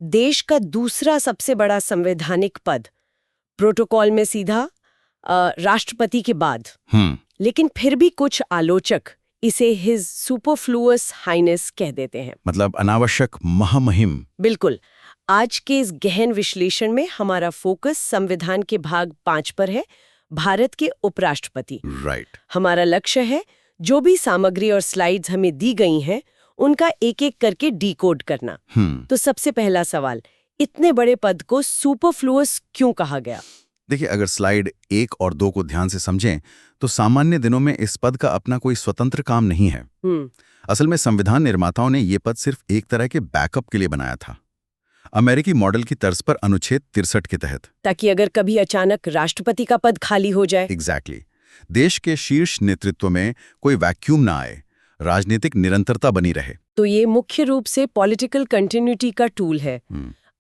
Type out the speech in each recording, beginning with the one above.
देश का दूसरा सबसे बड़ा संवैधानिक पद, प्रोटोकॉल में सीधा राष्ट्रपति के बाद। लेकिन फिर भी कुछ आलोचक इसे हिज सुपरफ्लुअस हाइनेस कह देते हैं, मतलब अनावश्यक महामहिम। बिल्कुल। आज के इस गहन विश्लेषण में हमारा फोकस संविधान के भाग 5 पर है, भारत के उपराष्ट्रपति। राइट। हमारा लक्ष्य है जो भी सामग्री और स्लाइड्स हमें दी गई हैं उनका एक एक करके डिकोड करना। तो सबसे पहला सवाल, इतने बड़े पद को सुपरफ्लुअस क्यों कहा गया? देखिए, अगर स्लाइड 1 और 2 को ध्यान से समझें तो सामान्य दिनों में इस पद का अपना कोई स्वतंत्र काम नहीं है। असल में संविधान निर्माताओं ने ये पद सिर्फ एक तरह के बैकअप के लिए बनाया था, अमेरिकी मॉडल की तर्ज पर अनुच्छेद 63 के तहत, ताकि अगर कभी अचानक राष्ट्रपति का पद खाली हो जाए। एग्जैक्टली। देश के शीर्ष नेतृत्व में कोई वैक्यूम ना आए, राजनीतिक निरंतरता बनी रहे। तो ये मुख्य रूप से पॉलिटिकल कंटिन्यूटी का टूल है।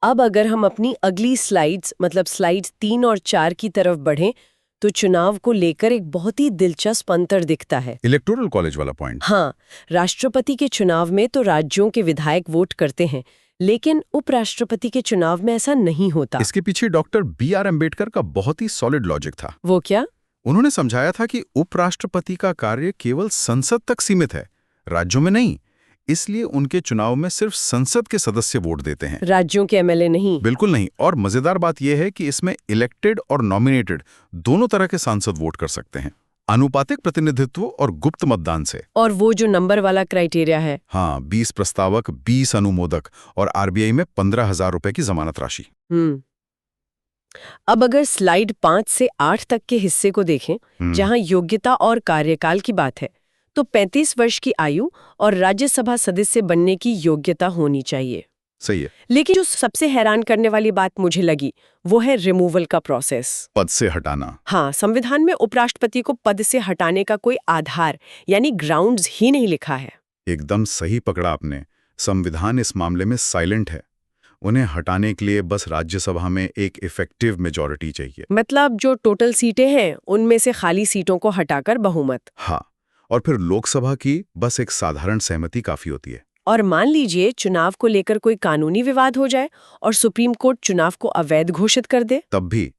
अब अगर हम अपनी अगली स्लाइड्स मतलब स्लाइड्स 3 और 4 की तरफ बढ़ें तो चुनाव को लेकर एक बहुत ही दिलचस्प अंतर दिखता है। इलेक्टोरल कॉलेज वाला पॉइंट। हाँ, राष्ट्रपति के चुनाव में तो राज्यों के विधायक वोट करते हैं, लेकिन उपराष्ट्रपति के चुनाव में ऐसा नहीं होता। इसके पीछे डॉक्टर BR अम्बेडकर का बहुत ही सॉलिड लॉजिक था। वो क्या? उन्होंने समझाया था कि उपराष्ट्रपति का कार्य केवल संसद तक सीमित है, राज्यों में नहीं। इसलिए उनके चुनाव में सिर्फ संसद के सदस्य वोट देते हैं, राज्यों के MLA नहीं। बिल्कुल नहीं। और मजेदार बात यह है कि इसमें इलेक्टेड और नॉमिनेटेड दोनों तरह के सांसद वोट कर सकते हैं, आनुपातिक प्रतिनिधित्व और गुप्त मतदान से। और वो जो नंबर वाला क्राइटेरिया है, हाँ, 20 प्रस्तावक, 20 अनुमोदक और RBI में 15,000 रुपए की जमानत राशि। अब अगर स्लाइड 5 से 8 तक के हिस्से को देखें, जहां योग्यता और कार्यकाल की बात है, तो 35 वर्ष की आयु और राज्यसभा सदस्य बनने की योग्यता होनी चाहिए। सही है। लेकिन जो सबसे हैरान करने वाली बात मुझे लगी वो है रिमूवल का प्रोसेस, पद से हटाना। हाँ, संविधान में उपराष्ट्रपति को पद से हटाने का कोई आधार यानी ग्राउंड्स ही नहीं लिखा है। एकदम सही पकड़ा आपने। संविधान इस मामले में साइलेंट है। उन्हें हटाने के लिए बस राज्यसभा में एक इफेक्टिव मेजॉरिटी चाहिए, मतलब जो टोटल सीटें हैं उनमें से खाली सीटों को हटाकर बहुमत। हाँ, और फिर लोकसभा की बस एक साधारण सहमति काफी होती है। और मान लीजिए चुनाव को लेकर कोई कानूनी विवाद हो जाए और सुप्रीम कोर्ट चुनाव को अवैध घोषित कर दे, तब भी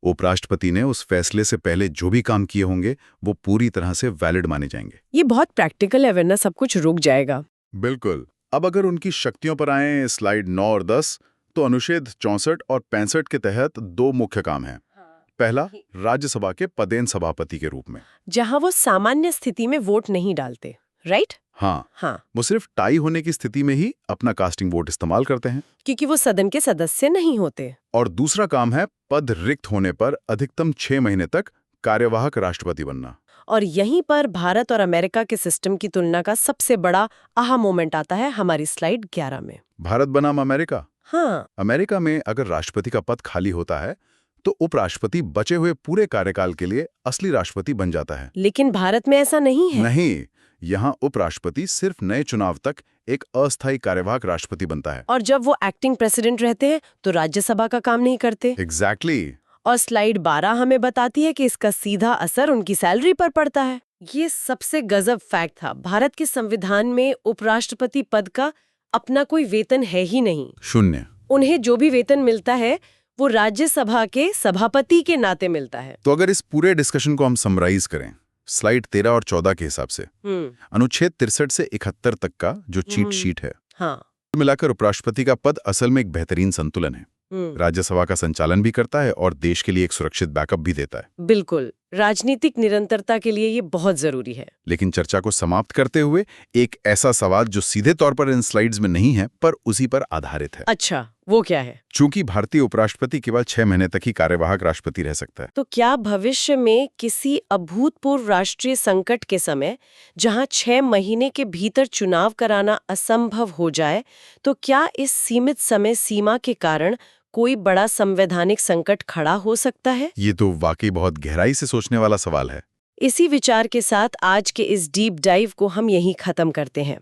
उपराष्ट्रपति ने उस फैसले से पहले जो भी काम किए होंगे वो पूरी तरह से वैलिड माने जाएंगे। ये बहुत प्रैक्टिकल है, वरना सब कुछ रुक जाएगा। बिल्कुल। अब अगर उनकी शक्तियों पर आए स्लाइड 9 और 10, तो अनुच्छेद 64 और 65 के तहत 2 मुख्य काम हैं। पहला, राज्यसभा के पदेन सभापति के रूप में, जहां वो सामान्य स्थिति में वोट नहीं डालते, राइट? हाँ, वो सिर्फ टाई होने की स्थिति में ही अपना कास्टिंग वोट इस्तेमाल करते हैं, क्योंकि वो सदन के सदस्य नहीं होते। और दूसरा काम है पद रिक्त होने पर अधिकतम 6 महीने तक कार्यवाहक राष्ट्रपति बनना। और यहीं पर भारत और अमेरिका के सिस्टम की तुलना का सबसे बड़ा आहा मोमेंट आता है हमारी स्लाइड 11 में। भारत बनाम अमेरिका। हाँ, अमेरिका में अगर राष्ट्रपति का पद खाली होता है तो उपराष्ट्रपति बचे हुए पूरे कार्यकाल के लिए असली राष्ट्रपति बन जाता है। लेकिन भारत में ऐसा नहीं है। नहीं, यहाँ उपराष्ट्रपति सिर्फ नए चुनाव तक एक अस्थायी कार्यवाहक राष्ट्रपति बनता है। और जब वो एक्टिंग प्रेसिडेंट रहते हैं तो राज्यसभा का काम नहीं करते। एग्जैक्टली। और स्लाइड 12 हमें बताती है कि इसका सीधा असर उनकी सैलरी पर पड़ता है। ये सबसे गजब फैक्ट था। भारत के संविधान में उपराष्ट्रपति पद का अपना कोई वेतन है ही नहीं, शून्य। उन्हें जो भी वेतन मिलता है वो राज्यसभा के सभापति के नाते मिलता है। तो अगर इस पूरे डिस्कशन को हम समराइज करें स्लाइड 13 और 14 के हिसाब से, अनुच्छेद 63 से 71 तक का जो चीट शीट है, हाँ, मिलाकर उपराष्ट्रपति का पद असल में एक बेहतरीन संतुलन है। राज्यसभा का संचालन भी करता है और देश के लिए एक सुरक्षित बैकअप भी देता है। बिल्कुल, राजनीतिक निरंतरता के लिए ये बहुत जरूरी है। लेकिन चर्चा को समाप्त करते हुए एक ऐसा सवाल जो सीधे तौर पर इन स्लाइड्स में नहीं है पर उसी पर आधारित है। अच्छा, वो क्या है? चूंकि भारतीय उपराष्ट्रपति केवल 6 महीने तक ही कार्यवाहक राष्ट्रपति रह सकता है, तो क्या भविष्य में किसी अभूतपूर्व राष्ट्रीय संकट के समय जहां 6 महीने के भीतर चुनाव कराना असंभव हो जाए, तो क्या इस सीमित समय सीमा के कारण कोई बड़ा संवैधानिक संकट खड़ा हो सकता है? ये तो वाकई बहुत गहराई से सोचने वाला सवाल है। इसी विचार के साथ आज के इस डीप डाइव को हम यहीं खत्म करते हैं।